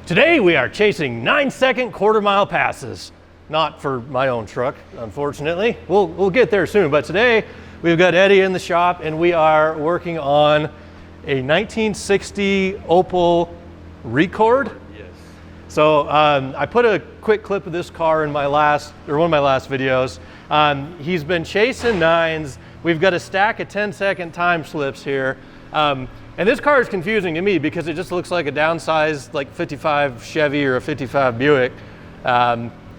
Today we are chasing 9-second quarter-mile passes. Not for my own truck, unfortunately. We'll get there soon, but today we've got Eddie in the shop and we are working on a 1960 Opel Rekord. Yes. So I put a quick clip of this car in one of my last videos. He's been chasing 9s. We've got a stack of 10-second time slips here. And this car is confusing to me because it just looks like a downsized like 55 Chevy or a 55 Buick.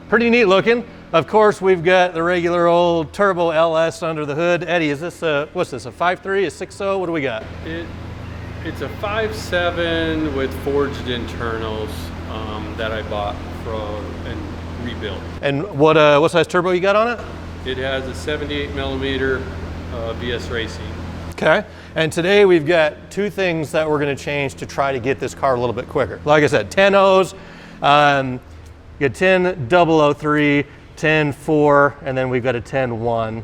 Pretty neat looking. Of course, we've got the regular old turbo LS under the hood. Eddie, is this what's this, a 5.3, a 6.0? What do we got? It's a 5.7 with forged internals that I bought and rebuilt. And what size turbo you got on it? It has a 78 millimeter VS Racing. Okay, and today we've got two things that we're gonna change to try to get this car a little bit quicker. Like I said, 10 O's, you got 10 003, 10 4, and then we've got a 10 1.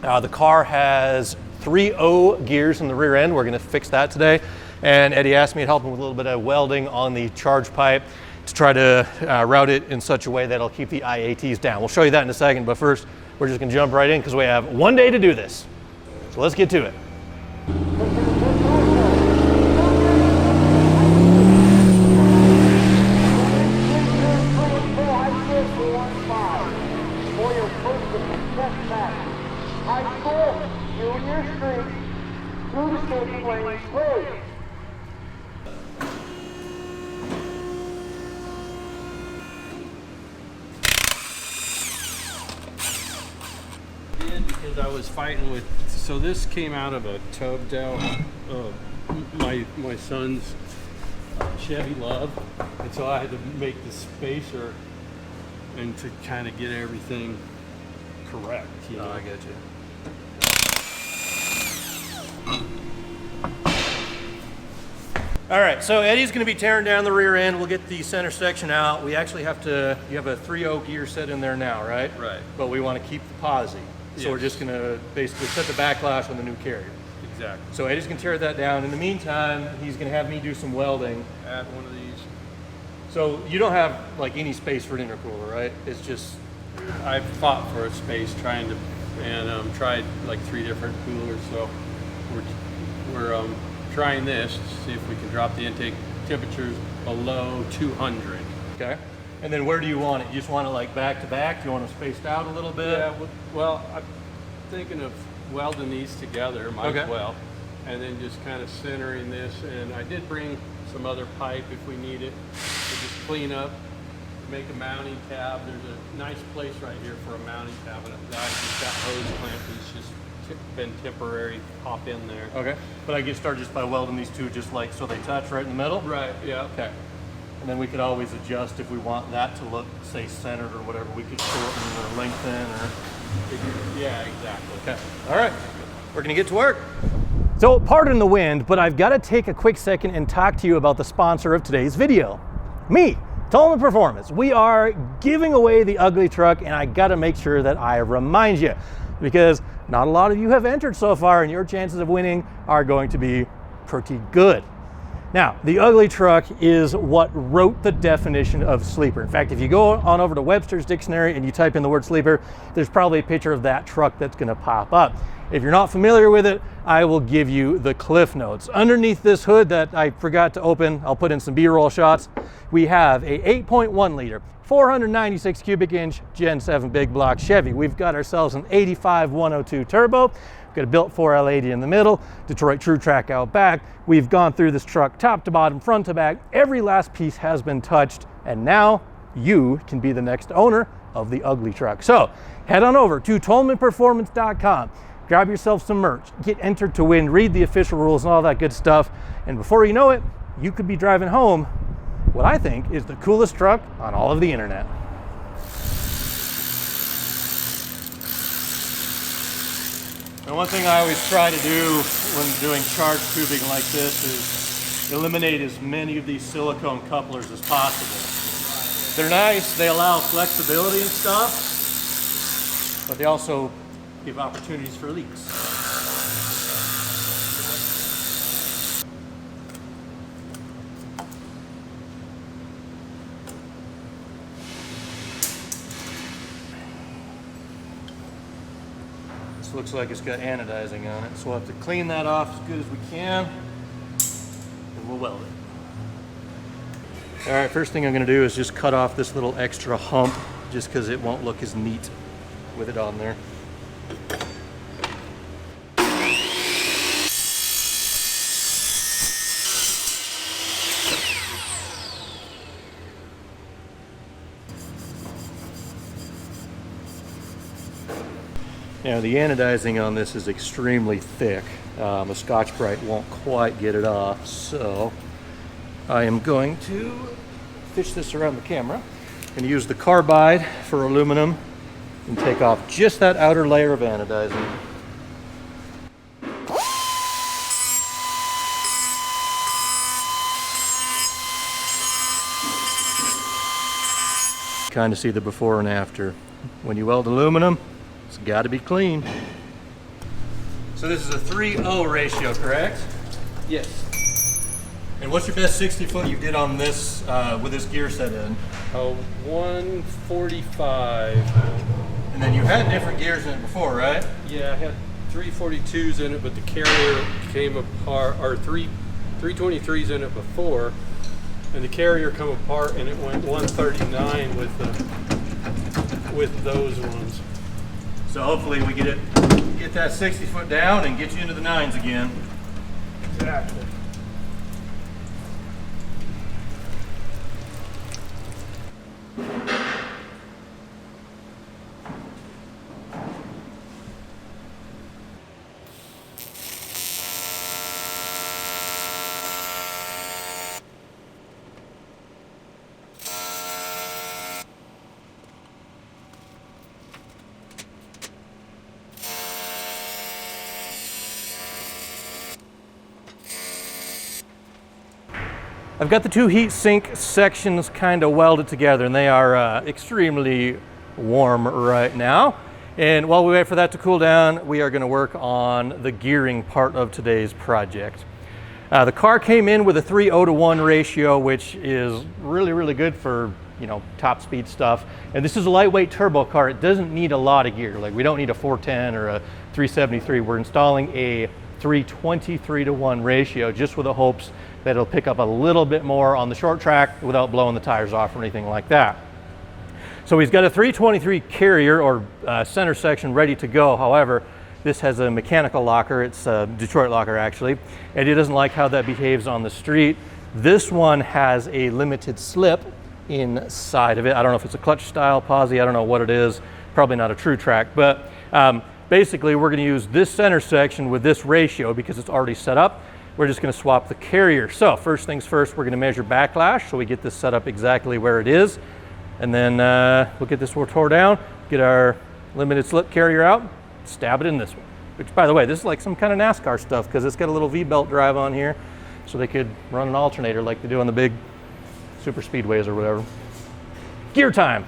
The car has 3 O gears in the rear end. We're gonna fix that today. And Eddie asked me to help him with a little bit of welding on the charge pipe to try to route it in such a way that it'll keep the IATs down. We'll show you that in a second, but first, we're just gonna jump right in because we have one day to do this. So let's get to it. Because I was fighting with, so this came out of a tubbed out my son's Chevy Love, and so I had to make the spacer and to kind of get everything correct. You know? I get you. All right, so Eddie's gonna be tearing down the rear end. We'll get the center section out. We actually have to, you have a 3.0 gear set in there now, right? Right. But we wanna keep the posi. So we're just gonna basically set the backlash on the new carrier. Exactly. So Eddie's gonna tear that down. In the meantime, he's gonna have me do some welding. Add one of these. So you don't have like any space for an intercooler, right? It's just... I fought for a space trying to, and tried like 3 different coolers. So we're trying this to see if we can drop the intake temperatures below 200. Okay. And then where do you want it? You just want it like back to back? Do you want them spaced out a little bit? Yeah, well, I'm thinking of welding these together, might as well, and then just kind of centering this. And I did bring some other pipe if we need it to just clean up, make a mounting tab. There's a nice place right here for a mounting tab, and a guy who's got hose clamp who's just been temporary, pop in there. Okay. But I get started just by welding these two just like so they touch right in the middle? Right, yeah. Okay. And then we could always adjust if we want that to look, say, centered or whatever. We could shorten or lengthen or... Yeah, exactly. Okay. All right. We're going to get to work. So, pardon the wind, but I've got to take a quick second and talk to you about the sponsor of today's video. Me, Tolman Performance. We are giving away the UglyTruck, and I got to make sure that I remind you because not a lot of you have entered so far, and your chances of winning are going to be pretty good. Now, the UglyTruck is what wrote the definition of sleeper. In fact, if you go on over to Webster's Dictionary and you type in the word sleeper, there's probably a picture of that truck that's gonna pop up. If you're not familiar with it, I will give you the cliff notes. Underneath this hood that I forgot to open, I'll put in some B-roll shots, we have a 8.1 liter, 496 cubic inch Gen 7 big block Chevy. We've got ourselves an 85 102 turbo. Got a built 4L80 in the middle, Detroit True Track out back. We've gone through this truck top to bottom, front to back. Every last piece has been touched, and now you can be the next owner of the UglyTruck. So head on over to TolmanPerformance.com, grab yourself some merch, get entered to win, read the official rules and all that good stuff, and before you know it, you could be driving home what I think is the coolest truck on all of the internet. And one thing I always try to do when doing charge tubing like this is eliminate as many of these silicone couplers as possible. They're nice, they allow flexibility and stuff, but they also give opportunities for leaks. This looks like it's got anodizing on it, so we'll have to clean that off as good as we can, and we'll weld it. All right, first thing I'm gonna do is just cut off this little extra hump, just because it won't look as neat with it on there. Now the anodizing on this is extremely thick. A Scotch-Brite won't quite get it off, so I am going to fish this around the camera. I'm going to use the carbide for aluminum and take off just that outer layer of anodizing. Kind of see the before and after. When you weld aluminum, it's got to be clean. So this is a 3-0 ratio, correct? Yes. And what's your best 60 foot you did on this with this gear set in? 145. And then you had different gears in it before, right? Yeah, I had 342s in it, but the carrier came apart, or 323s in it before, and the carrier come apart, and it went 139 with those ones. So hopefully we get that 60 foot down and get you into the 9s again. Exactly. I've got the two heat sink sections kind of welded together, and they are extremely warm right now. And while we wait for that to cool down, we are going to work on the gearing part of today's project. The car came in with a 3:0 ratio, which is really good for, you know, top speed stuff. And this is a lightweight turbo car. It doesn't need a lot of gear. Like, we don't need a 410 or a 373. We're installing a 3:23:1 ratio just with the hopes that it'll pick up a little bit more on the short track without blowing the tires off or anything like that. So he's got a 323 carrier or center section ready to go. However, this has a mechanical locker. It's a Detroit locker actually, and he doesn't like how that behaves on the street. This one has a limited slip inside of it. I don't know if it's a clutch style posi, I don't know what it is. Probably not a true track, but basically we're gonna use this center section with this ratio because it's already set up. We're just going to swap the carrier. So first things first, we're going to measure backlash so we get this set up exactly where it is. And then we'll get this tore down, get our limited slip carrier out, stab it in this one. Which, by the way, this is like some kind of NASCAR stuff because it's got a little V-belt drive on here, so they could run an alternator like they do on the big super speedways or whatever. Gear time.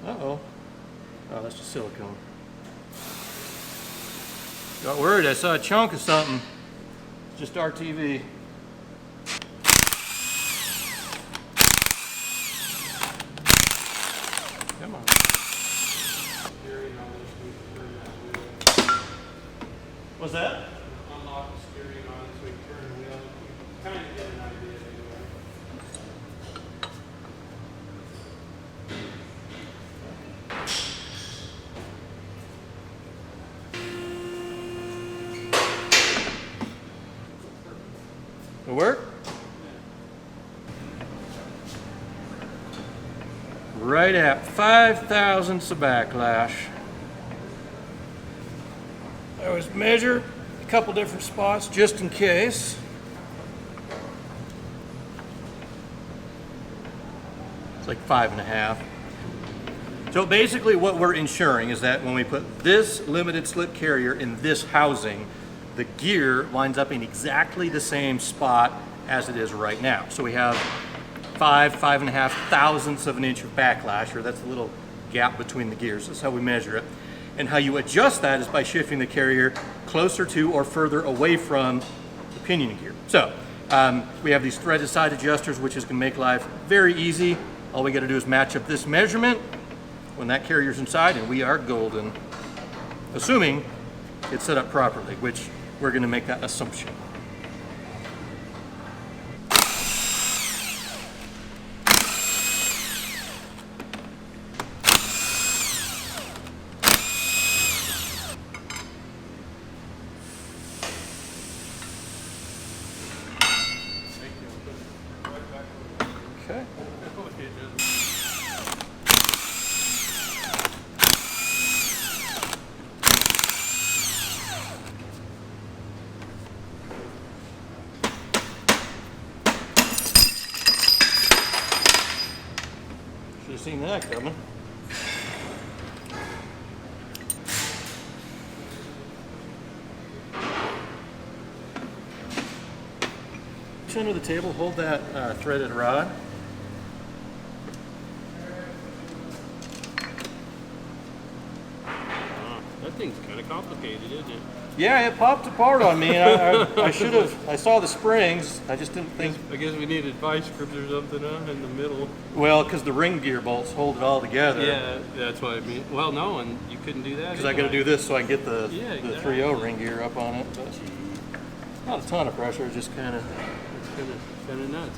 Uh-oh. Oh, that's just silicone. Got worried, I saw a chunk of something. Just RTV. Come on. What's that? Unlock the steering on so we can turn the wheel. Kind of get an idea anyway. It work? Right at 5 thousandths of backlash. I always measure a couple different spots just in case. It's like 5.5. So basically what we're ensuring is that when we put this limited slip carrier in this housing, the gear lines up in exactly the same spot as it is right now. So we have 5.5 thousandths of an inch of backlash, or that's a little gap between the gears. That's how we measure it. And how you adjust that is by shifting the carrier closer to or further away from the pinion gear. So we have these threaded side adjusters, which is going to make life very easy. All we got to do is match up this measurement when that carrier's inside, and we are golden. Assuming it's set up properly, which we're going to make that assumption. Okay. Should have seen that coming. Under the table, hold that threaded rod. That thing's kind of complicated, isn't it? Yeah, it popped apart on me, and I should have. I saw the springs. I just didn't think. I guess we needed vice grips or something in the middle. Well, because the ring gear bolts hold it all together. Yeah, that's what I mean. Well, no, and you couldn't do that. Because I got to do this so I can get the exactly. 3.0 ring gear up on it. But not a ton of pressure, just kind of nuts.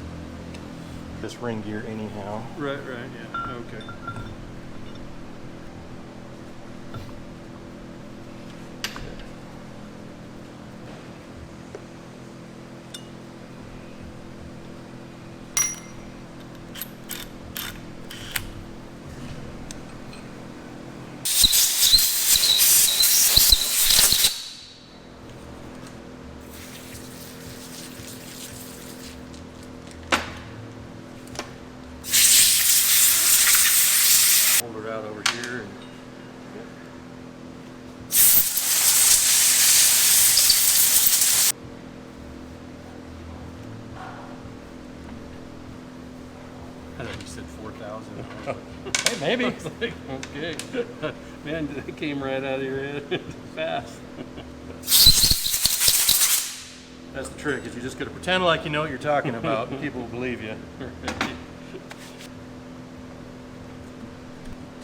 This ring gear anyhow. Right, yeah. Okay. Hold her out over here. I thought you said 4,000. Hey, maybe. Like, okay. Man, that came right out of your head fast. That's the trick, is you just got to pretend like you know what you're talking about, and people will believe you.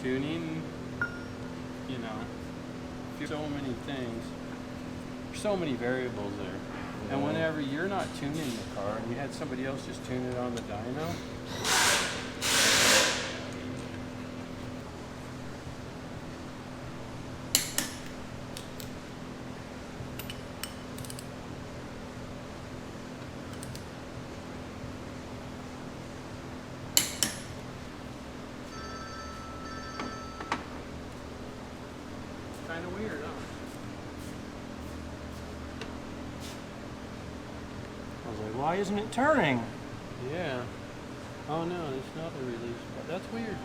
Tuning, you know, so many things, so many variables there. Yeah. And whenever you're not tuning the car and you had somebody else just tune it on the dyno, kind of weird, huh? I was like, why isn't it turning? Yeah. Oh no, it's not the release, but that's weird.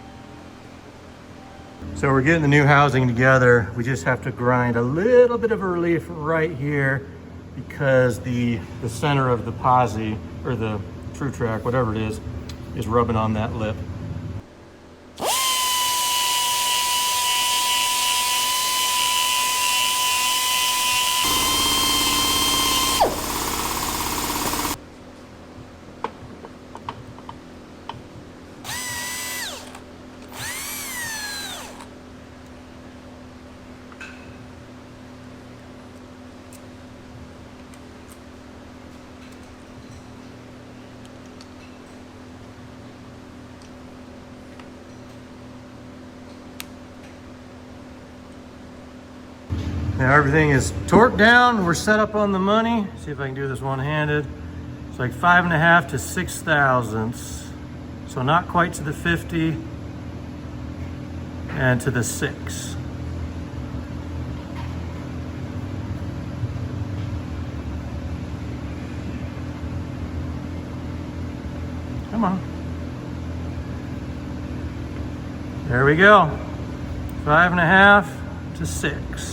So we're getting the new housing together. We just have to grind a little bit of a relief right here because the center of the posi, or the TrueTrack, whatever it is rubbing on that lip. Now everything is torqued down. We're set up on the money. See if I can do this one-handed. It's like 5.5 to 6 thousandths. So not quite to the 50 and to the 6. Come on. There we go. 5.5 to 6.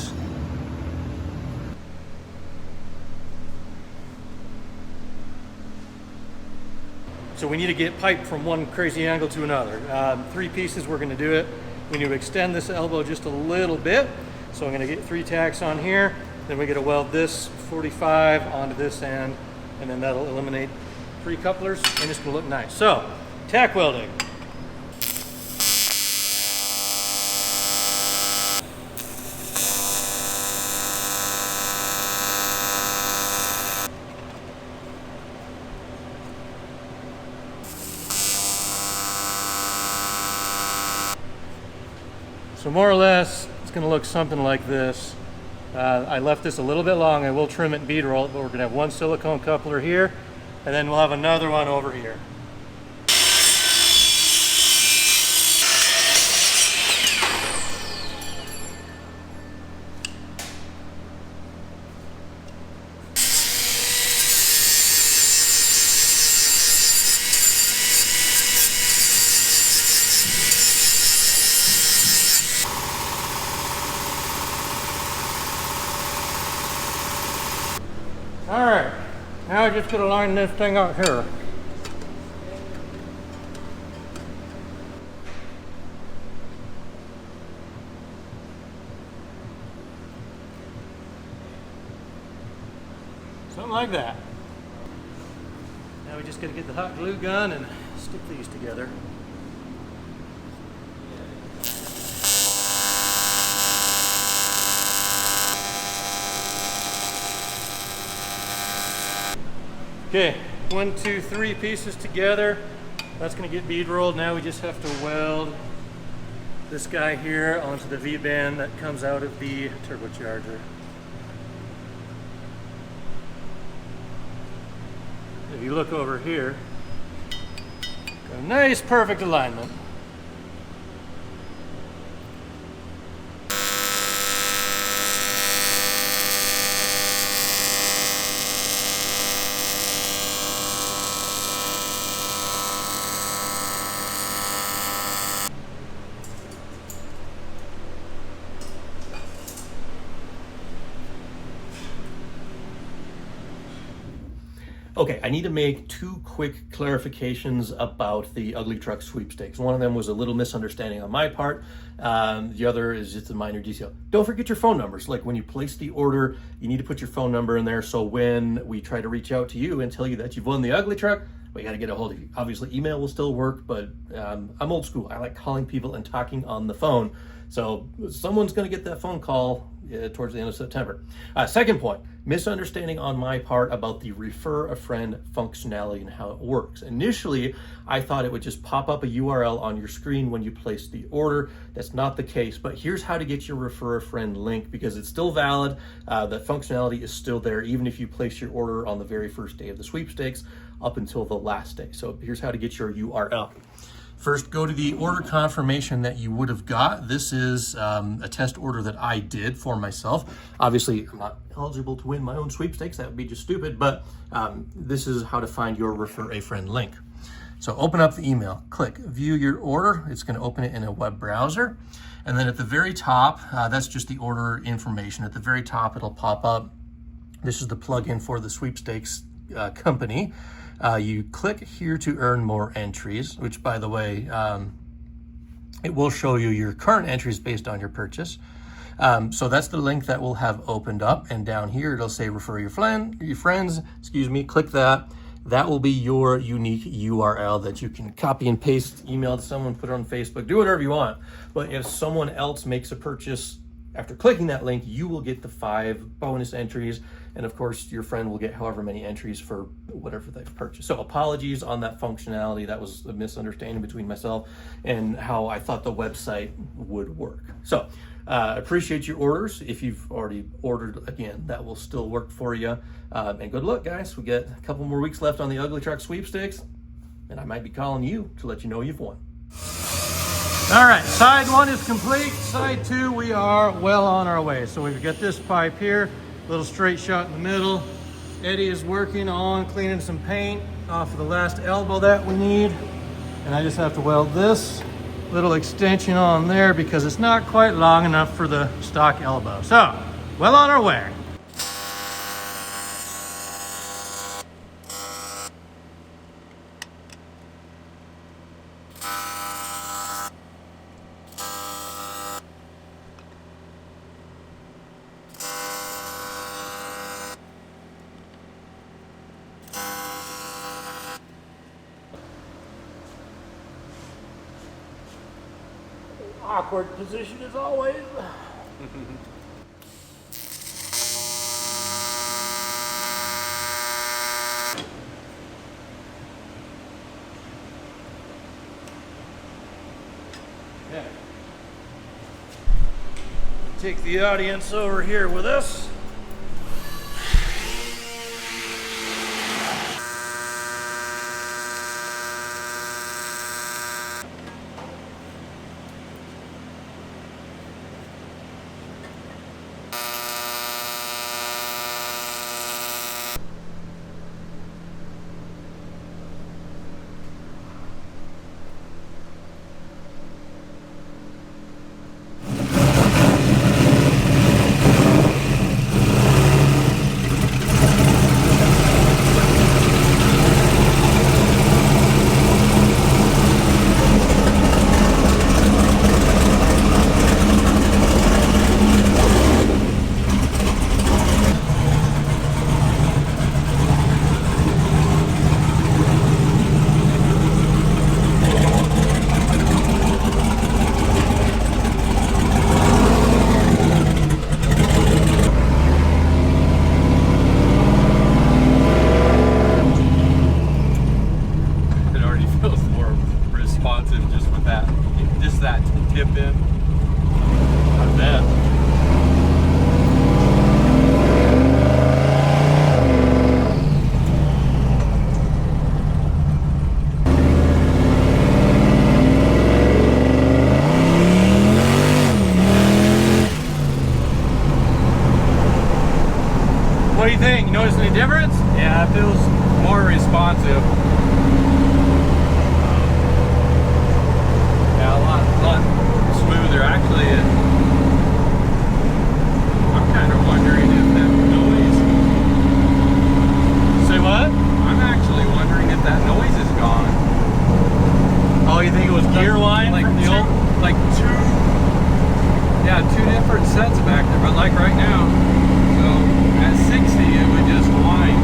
So we need to get pipe from one crazy angle to another. 3 pieces, we're gonna do it. We need to extend this elbow just a little bit. So I'm gonna get 3 tacks on here, then we gotta weld this 45 onto this end, and then that'll eliminate 3 couplers, and it's gonna look nice. So, tack welding. So more or less, it's gonna look something like this. I left this a little bit long. I will trim it and bead roll it, but we're gonna have 1 silicone coupler here, and then we'll have another one over here. All right, now I just gotta line this thing up here. Something like that. Now we just gotta get the hot glue gun and stick these together. Okay, 1, 2, 3 pieces together. That's gonna get bead rolled. Now we just have to weld this guy here onto the V-band that comes out of the turbocharger. If you look over here, got a nice perfect alignment. Okay, I need to make 2 quick clarifications about the UglyTruck sweepstakes. One of them was a little misunderstanding on my part. The other is just a minor detail. Don't forget your phone numbers. Like when you place the order, you need to put your phone number in there. So when we try to reach out to you and tell you that you've won the UglyTruck, we got to get a hold of you. Obviously, email will still work, but I'm old school. I like calling people and talking on the phone. So someone's going to get that phone call towards the end of September. Second point, misunderstanding on my part about the refer a friend functionality and how it works. Initially, I thought it would just pop up a URL on your screen when you place the order. That's not the case, but here's how to get your refer a friend link because it's still valid. That functionality is still there even if you place your order on the very first day of the sweepstakes up until the last day. So here's how to get your URL. First, go to the order confirmation that you would have got. This is a test order that I did for myself. Obviously, I'm not eligible to win my own sweepstakes. That would be just stupid, but this is how to find your refer a friend link. So open up the email, click view your order. It's going to open it in a web browser. And then at the very top, that's just the order information. At the very top, it'll pop up. This is the plugin for the sweepstakes company. You click here to earn more entries, which by the way, it will show you your current entries based on your purchase. So that's the link that will have opened up, and down here it'll say refer your friends, click that. That will be your unique URL that you can copy and paste, email to someone, put it on Facebook, do whatever you want. But if someone else makes a purchase after clicking that link, you will get the 5 bonus entries. And of course, your friend will get however many entries for whatever they've purchased. So apologies on that functionality. That was a misunderstanding between myself and how I thought the website would work. So appreciate your orders. If you've already ordered, again, that will still work for you. And good luck, guys. We got a couple more weeks left on the UglyTruck sweepstakes, and I might be calling you to let you know you've won. All right, side 1 is complete. Side 2, we are well on our way. So we've got this pipe here, little straight shot in the middle. Eddie is working on cleaning some paint off of the last elbow that we need. And I just have to weld this little extension on there because it's not quite long enough for the stock elbow. So, well on our way. Awkward position as always. Okay. Take the audience over here with us. Tip in. I bet. What do you think? You notice any difference? Yeah, it feels more responsive. Yeah, a lot smoother. Actually, I'm kind of wondering if that noise. Say what? I'm actually wondering if that noise is gone. Oh, you think it was gear line like from the two, old? like two different sets back there, but like right now, so at 60 it would just whine.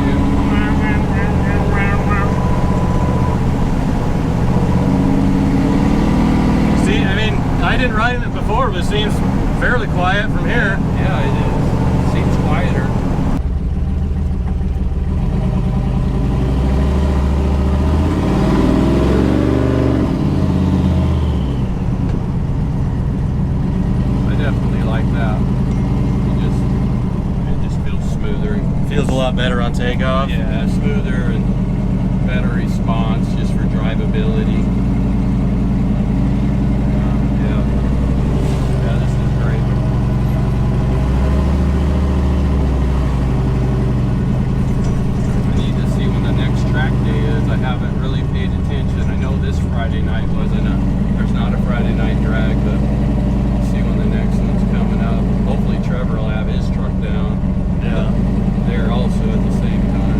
See, I mean, I didn't ride in it before, but it seems fairly quiet from here. Yeah, it is. Seems quieter. I definitely like that. It just feels smoother. Feels a lot better on takeoff. Yeah, smoother and better response just for drivability. Yeah, this is great. I need to see when the next track day is. I haven't really paid attention. I know this Friday night there's not a Friday night drag, but we'll see when the next one's coming up. Hopefully Trevor will have his truck down. Yeah. There also at the same time.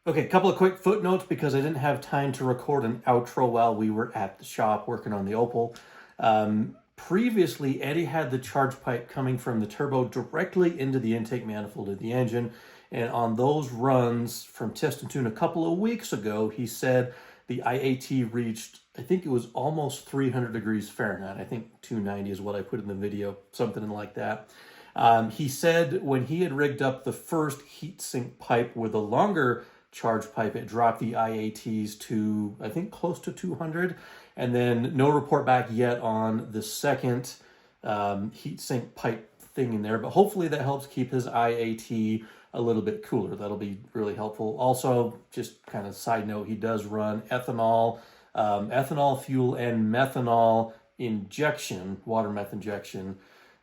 Okay, a couple of quick footnotes because I didn't have time to record an outro while we were at the shop working on the Opel. Previously, Eddie had the charge pipe coming from the turbo directly into the intake manifold of the engine. And on those runs from test and tune a couple of weeks ago, he said the IAT reached, I think it was almost 300 degrees Fahrenheit. I think 290 is what I put in the video, something like that. He said when he had rigged up the first heat sink pipe with a longer charge pipe, it dropped the IATs to, I think, close to 200. And then no report back yet on the second heat sink pipe thing in there. But hopefully that helps keep his IAT a little bit cooler. That'll be really helpful. Also, just kind of side note, he does run ethanol, ethanol fuel and methanol injection, water meth injection,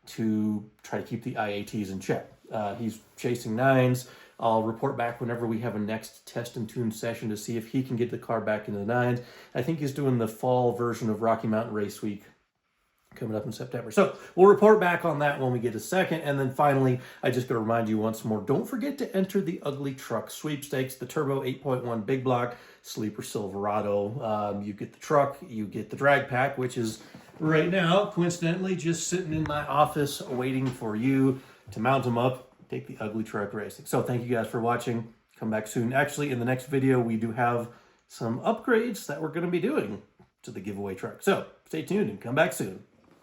to try to keep the IATs in check. He's chasing 9s. I'll report back whenever we have a next test and tune session to see if he can get the car back into the 9s. I think he's doing the fall version of Rocky Mountain Race Week coming up in September. So we'll report back on that when we get a second. And then finally, I just got to remind you once more, don't forget to enter the UglyTruck sweepstakes, the Turbo 8.1 Big Block Sleeper Silverado. You get the truck, you get the drag pack, which is right now, coincidentally, just sitting in my office waiting for you to mount them up, take the UglyTruck racing. So thank you guys for watching. Come back soon. Actually, in the next video, we do have some upgrades that we're going to be doing to the giveaway truck. So stay tuned and come back soon.